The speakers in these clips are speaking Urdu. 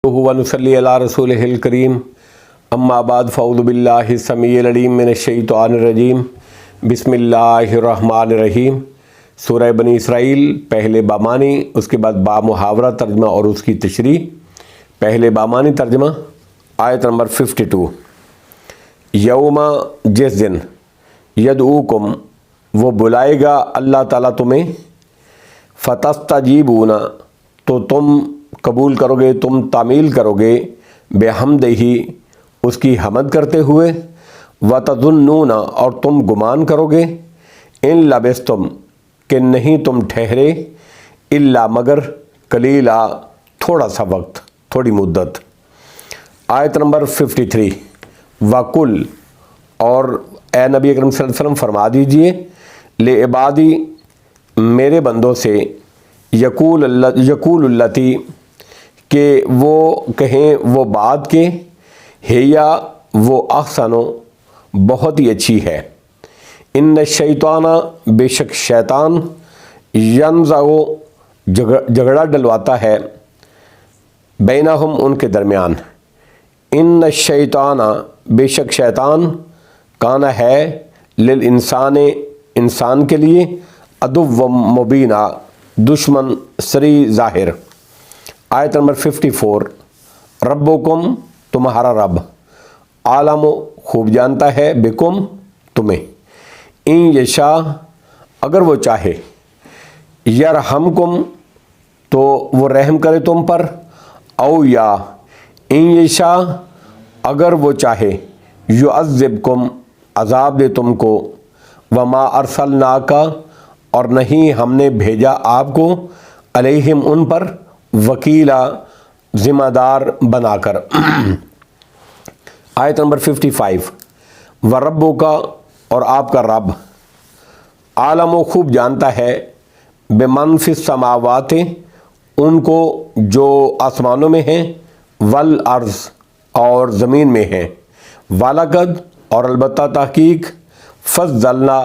ونصلی علی رسولہ الکریم اما بعد فاعوذ باللہ السمیع العلیم من الشیطان الرجیم بسم اللہ الرحمن الرحیم۔ سورہ بنی اسرائیل پہلے بامانی، اس کے بعد با محاورہ ترجمہ اور اس کی تشریح۔ پہلے بامانی ترجمہ آیت نمبر 52۔ یوم، جس دن، یدعوکم، وہ بلائے گا اللہ تعالیٰ تمہیں، فتستجیبون، تو تم قبول کرو گے، تم تعمیل کرو گے، بحمدہ، اس کی حمد کرتے ہوئے، وتظنون، اور تم گمان کرو گے، ان لبثتم، کہ نہیں تم ٹھہرے، الا، مگر، قلیلا، تھوڑا سا وقت، تھوڑی مدت۔ آیت نمبر 53۔ وَقُلْ، اور اے نبی اکرم صلی اللہ علیہ وسلم فرما دیجئے، لعبادی، میرے بندوں سے، یقول التی، کہ وہ کہیں وہ بات کہ، ہیا، وہ احسن، بہت ہی اچھی ہے، ان الشیطان، بے شک شیطان، ینزغ، جھگڑا ڈلواتا ہے، بینہم، ان کے درمیان، ان الشیطان، بے شک شیطان، کانا ہے، للانسان، انسان کے لیے، عدو مبینہ، دشمن سری ظاہر۔ آیت نمبر 54۔ ربکم، تمہارا رب، عالم، خوب جانتا ہے، بکم، تمہیں، ان یشاء، اگر وہ چاہے، یرحمکم، تو وہ رحم کرے تم پر، او یا، ان یشاء، اگر وہ چاہے، یعذبکم، عذاب دے تم کو، وما ارسلناک، اور نہیں ہم نے بھیجا آپ کو، علیہم، ان پر، وکیلا، ذمہ دار بنا کر۔ آیت نمبر 55۔ وَرَبُّكَ، اور آپ کا رب، عالم، خوب جانتا ہے، بمن فی السماوات، ان کو جو آسمانوں میں ہیں، والارض، اور زمین میں ہیں، وَلَقَدْ، اور البتہ تحقیق، فضلنا،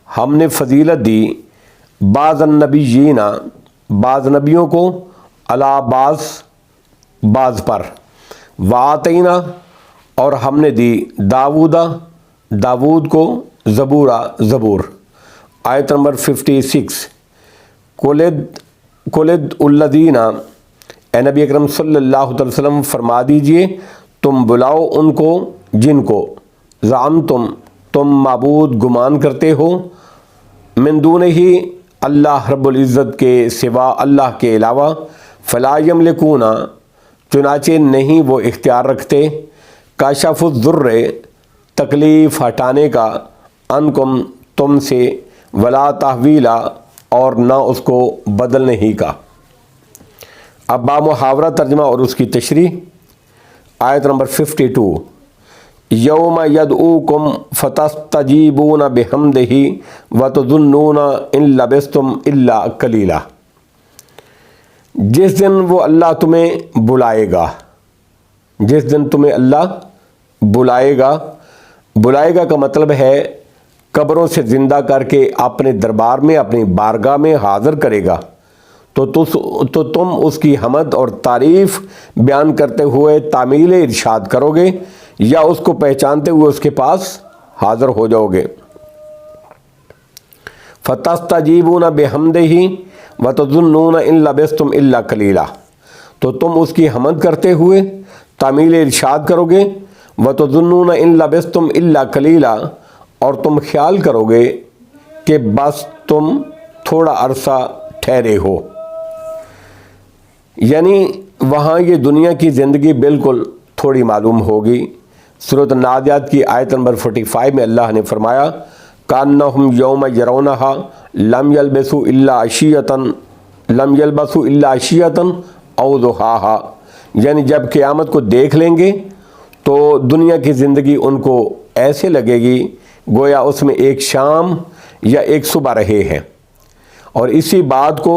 ہم نے فضیلت دی، بعض النبیین، بعض نبیوں کو، علی بعض پر، وآتینا، اور ہم نے دی، داود کو، زبور۔ آیت نمبر 56۔ قُلِ الَّذِينَ، اے نبی اکرم صلی اللہ علیہ وسلم فرما دیجئے، تم بلاؤ ان کو جن کو، زعمتم، تم معبود گمان کرتے ہو، من دونہ، اللہ رب العزت کے سوا، اللہ کے علاوہ، فلا یملکون، چنانچہ نہیں وہ اختیار رکھتے، کاشف الضر، تکلیف ہٹانے کا، عنکم، تم سے، ولا تحویلا، اور نہ اس کو بدلنے ہی کا۔ اب با محاورہ ترجمہ اور اس کی تشریح۔ آیت نمبر 52۔ یوم یدعوکم فتستجیبون بحمدہ وتظنون ان لبثتم الا قلیلا۔ جس دن وہ اللہ تمہیں بلائے گا، جس دن تمہیں اللہ بلائے گا کا مطلب ہے قبروں سے زندہ کر کے اپنے دربار میں، اپنی بارگاہ میں حاضر کرے گا، تو تم اس کی حمد اور تعریف بیان کرتے ہوئے تعمیل ارشاد کرو گے، یا اس کو پہچانتے ہوئے اس کے پاس حاضر ہو جاؤ گے۔ فتستجیبون بحمدہ وتظنون ان لبثتم الا قلیلا، تو تم اس کی حمد کرتے ہوئے تعمیل ارشاد کرو گے، وتظنون ان لبثتم الا قلیلا، اور تم خیال کرو گے کہ بس تم تھوڑا عرصہ ٹھہرے ہو، یعنی وہاں یہ دنیا کی زندگی بالکل تھوڑی معلوم ہوگی۔ سورۃ النازعات کی آیت نمبر 45 میں اللہ نے فرمایا، کأنہم یوم یرونہا لم یلبثوا الا عشیۃ او ضحاہا، یعنی جب قیامت کو دیکھ لیں گے تو دنیا کی زندگی ان کو ایسے لگے گی گویا اس میں ایک شام یا ایک صبح رہے ہیں۔ اور اسی بات کو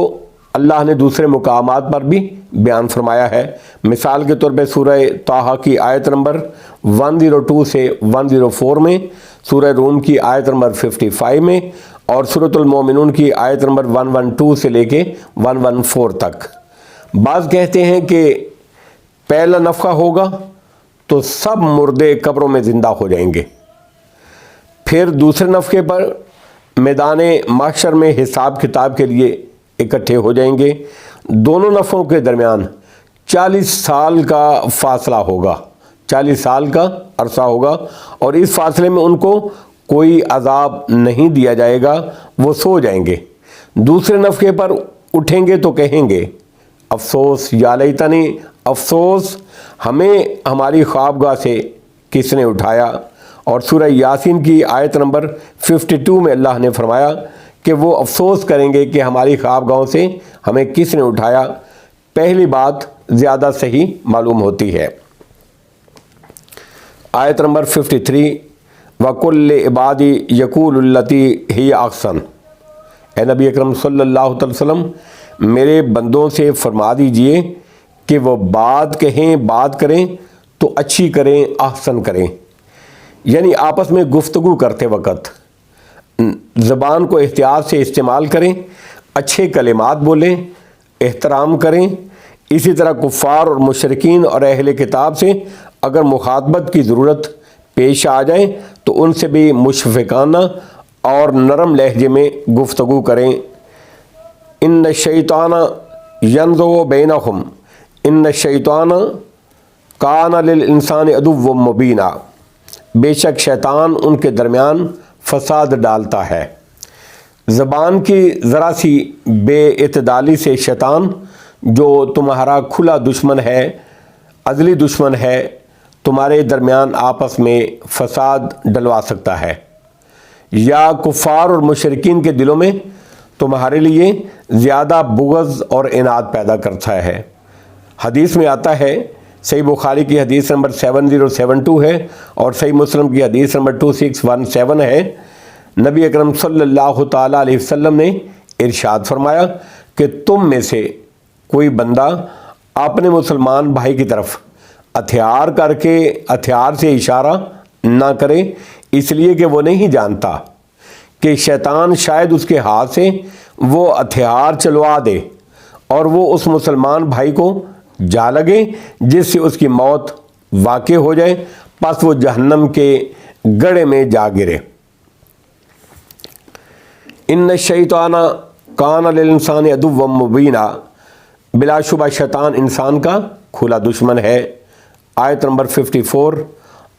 اللہ نے دوسرے مقامات پر بھی بیان فرمایا ہے۔ مثال کے طور پہ سورہ طٰہٰ کی آیت نمبر 102 سے 104 میں، سورہ روم کی آیت نمبر 55 میں، اور سورۃ المومنون کی آیت نمبر 112 سے لے کے 114 تک۔ بعض کہتے ہیں کہ پہلا نفخہ ہوگا تو سب مردے قبروں میں زندہ ہو جائیں گے. پھر دوسرے نفخے پر میدان محشر میں حساب کتاب کے لیے اکٹھے ہو جائیں گے. دونوں نفخوں کے درمیان 40 سال کا فاصلہ ہوگا، 40 سال کا عرصہ ہوگا، اور اس فاصلے میں ان کو کوئی عذاب نہیں دیا جائے گا، وہ سو جائیں گے. دوسرے نفخے پر اٹھیں گے تو کہیں گے افسوس یا لیتنی، افسوس ہمیں ہماری خوابگاہ سے کس نے اٹھایا. اور سورہ یاسین کی آیت نمبر 52 میں اللہ نے فرمایا کہ وہ افسوس کریں گے کہ ہماری خوابگاہوں سے ہمیں کس نے اٹھایا. پہلی بات زیادہ صحیح معلوم ہوتی ہے. آیت نمبر 53 وَقُلِّ عِبَادِي يَقُولُ الَّتِي هِيَ أَحْسَنُ، اے نبی اکرم صلی اللہ علیہ وسلم میرے بندوں سے فرما دیجئے کہ وہ بات کہیں، بات کریں تو اچھی کریں، احسن کریں. یعنی آپس میں گفتگو کرتے وقت زبان کو احتیاط سے استعمال کریں، اچھے کلمات بولیں، احترام کریں. اسی طرح کفار اور مشرکین اور اہل کتاب سے اگر مخاطبت کی ضرورت پیش آ جائے تو ان سے بھی مشفقانہ اور نرم لہجے میں گفتگو کریں. ان الشیطان ینزغ بینہم ان الشیطان کان للانسان عدوا مبینا، بے شک شیطان ان کے درمیان فساد ڈالتا ہے. زبان کی ذرا سی بے اعتدالی سے شیطان جو تمہارا کھلا دشمن ہے، ازلی دشمن ہے، تمہارے درمیان آپس میں فساد ڈلوا سکتا ہے، یا کفار اور مشرکین کے دلوں میں تمہارے لیے زیادہ بغض اور عناد پیدا کرتا ہے. حدیث میں آتا ہے، صحیح بخاری کی حدیث نمبر 7072 ہے اور صحیح مسلم کی حدیث نمبر 2617 ہے، نبی اکرم صلی اللہ تعالیٰ علیہ وسلم نے ارشاد فرمایا کہ تم میں سے کوئی بندہ اپنے مسلمان بھائی کی طرف ہتھیار کر کے ہتھیار سے اشارہ نہ کرے، اس لیے کہ وہ نہیں جانتا کہ شیطان شاید اس کے ہاتھ سے وہ ہتھیار چلوا دے اور وہ اس مسلمان بھائی کو جا لگے جس سے اس کی موت واقع ہو جائے، پس وہ جہنم کے گڑھے میں جا گرے. ان الشیطان کان للانسان عدوا مبینا، بلا شبہ شیطان انسان کا کھلا دشمن ہے. آیت نمبر 54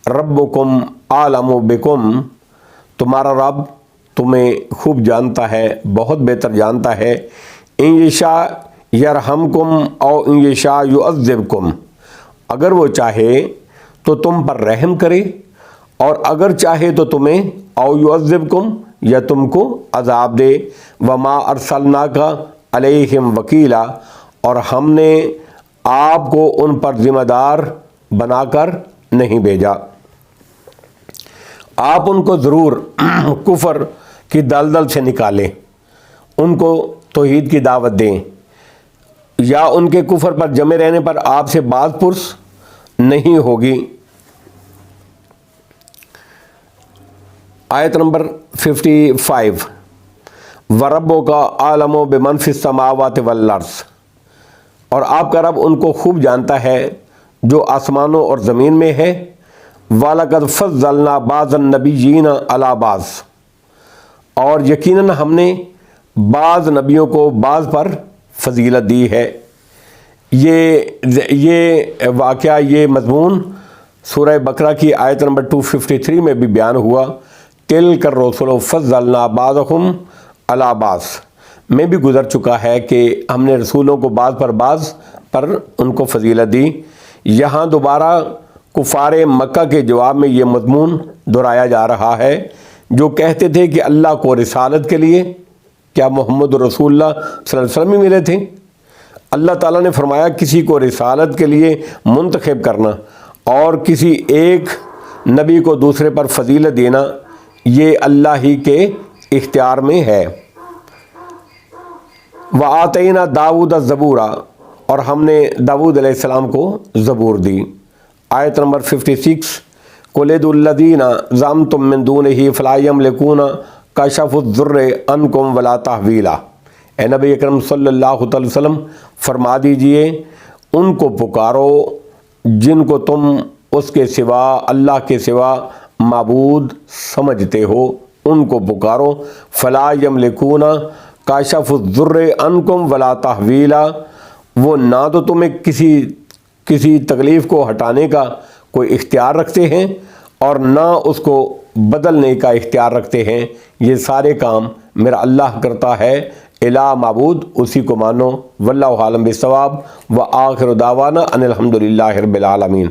ربکم اعلم بکم، تمہارا رب تمہیں خوب جانتا ہے، بہت بہتر جانتا ہے. ان یشاء یرحمکم او ان یشاء یعذبکم، اگر وہ چاہے تو تم پر رحم کرے اور اگر چاہے تو تمہیں او یعذبکم یا تم کو عذاب دے. وما ارسلناک علیہم وکیلا، اور ہم نے آپ کو ان پر ذمہ دار بنا کر نہیں بھیجا. آپ ان کو ضرور کفر کی دلدل سے نکالیں، ان کو توحید کی دعوت دیں، یا ان کے کفر پر جمے رہنے پر آپ سے باز پرس نہیں ہوگی. آیت نمبر 55 وَرَبُّكَ أَعْلَمُ بِمَنْ فِي السَّمَاوَاتِ وَالْأَرْضِ، اور آپ کا رب ان کو خوب جانتا ہے جو آسمانوں اور زمین میں ہے. وَلَقَدْ فَضَّلْنَا بَعْضَ النَّبِيِّينَ عَلَى بَعْضٍ، اور یقیناً ہم نے بعض نبیوں کو بعض پر فضیلت دی ہے. یہ واقعہ، یہ مضمون سورہ بقرہ کی آیت نمبر 253 میں بھی بیان ہوا. تِلْكَ الرُّسُلُ فَضَّلْنَا بَعْضَهُمْ عَلَى بَعْضٍ میں بھی گزر چکا ہے کہ ہم نے رسولوں کو بعض پر ان کو فضیلت دی. یہاں دوبارہ کفار مکہ کے جواب میں یہ مضمون دہرایا جا رہا ہے جو کہتے تھے کہ اللہ کو رسالت کے لیے کیا محمد رسول اللہ صلی اللہ علیہ وسلم ہی ملے تھے. اللہ تعالیٰ نے فرمایا کسی کو رسالت کے لیے منتخب کرنا اور کسی ایک نبی کو دوسرے پر فضیلت دینا یہ اللہ ہی کے اختیار میں ہے. وَآتَيْنَا دَاوُودَ الزَّبُورَ، اور ہم نے داؤد علیہ السلام کو زبور دی. آیت نمبر 56 قُلِ ادْعُوا الَّذِينَ زَعَمْتُم مِّن دُونِهِ فَلَا يَمْلِكُونَ كَشْفَ الضُّرِّ عَنكُمْ وَلَا تَحْوِيلًا، اے نبی اکرم صلی اللہ علیہ وسلم فرما دیجئے ان کو پکارو جن کو تم اس کے سوا اللہ کے سوا معبود سمجھتے ہو ان کو پکارو۔ فلا یملکون کاشف الضر عنکم ولا تحویلا، وہ نہ تو تمہیں کسی تکلیف کو ہٹانے کا کوئی اختیار رکھتے ہیں اور نہ اس کو بدلنے کا اختیار رکھتے ہیں، یہ سارے کام میرا اللہ کرتا ہے۔ الہ معبود اسی کو مانو۔ واللہ عالم بالصواب، وآخر دعوانا ان الحمد للہ رب العالمین۔